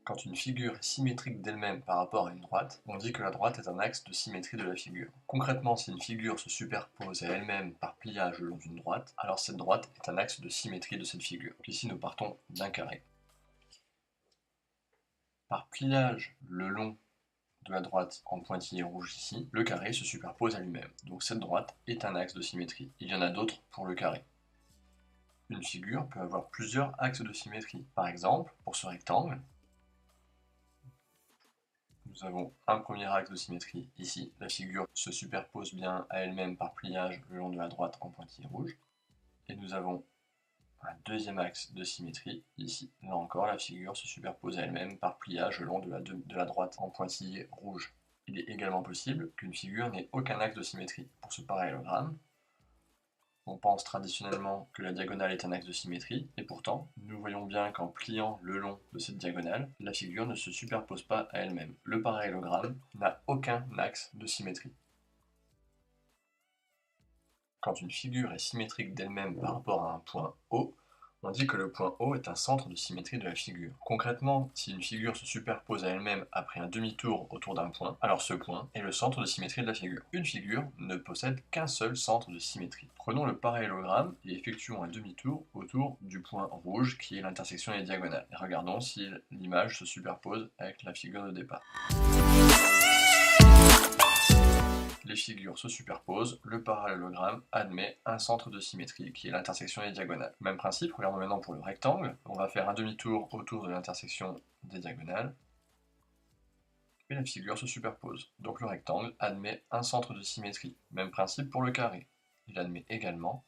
Quand une figure est symétrique d'elle-même par rapport à une droite, on dit que la droite est un axe de symétrie de la figure. Concrètement, si une figure se superpose à elle-même par pliage le long d'une droite, alors cette droite est un axe de symétrie de cette figure. Donc ici, nous partons d'un carré. Par pliage le long de la droite en pointillé rouge ici, le carré se superpose à lui-même. Donc cette droite est un axe de symétrie. Il y en a d'autres pour le carré. Une figure peut avoir plusieurs axes de symétrie. Par exemple, pour ce rectangle, nous avons un premier axe de symétrie ici. La figure se superpose bien à elle-même par pliage le long de la droite en pointillé rouge. Et nous avons un deuxième axe de symétrie ici. Là encore, la figure se superpose à elle-même par pliage le long de la droite en pointillé rouge. Il est également possible qu'une figure n'ait aucun axe de symétrie. Pour ce parallélogramme, on pense traditionnellement que la diagonale est un axe de symétrie, et pourtant, nous voyons bien qu'en pliant le long de cette diagonale, la figure ne se superpose pas à elle-même. Le parallélogramme n'a aucun axe de symétrie. Quand une figure est symétrique d'elle-même par rapport à un point O, on dit que le point O est un centre de symétrie de la figure. Concrètement, si une figure se superpose à elle-même après un demi-tour autour d'un point, alors ce point est le centre de symétrie de la figure. Une figure ne possède qu'un seul centre de symétrie. Prenons le parallélogramme et effectuons un demi-tour autour du point rouge qui est l'intersection des diagonales. Et regardons si l'image se superpose avec la figure de départ. Les figures se superposent, le parallélogramme admet un centre de symétrie qui est l'intersection des diagonales. Même principe, regardons maintenant pour le rectangle. On va faire un demi-tour autour de l'intersection des diagonales et la figure se superpose. Donc le rectangle admet un centre de symétrie. Même principe pour le carré. Il admet également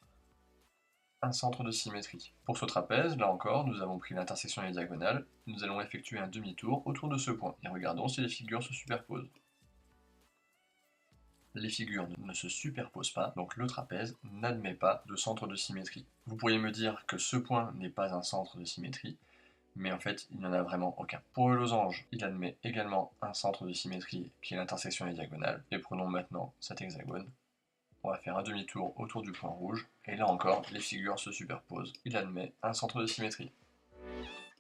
un centre de symétrie. Pour ce trapèze, là encore, nous avons pris l'intersection des diagonales. Nous allons effectuer un demi-tour autour de ce point et regardons si les figures se superposent. Les figures ne se superposent pas, donc le trapèze n'admet pas de centre de symétrie. Vous pourriez me dire que ce point n'est pas un centre de symétrie, mais en fait, il n'y en a vraiment aucun. Pour le losange, il admet également un centre de symétrie qui est l'intersection des diagonales. Et prenons maintenant cet hexagone. On va faire un demi-tour autour du point rouge, et là encore, les figures se superposent. Il admet un centre de symétrie.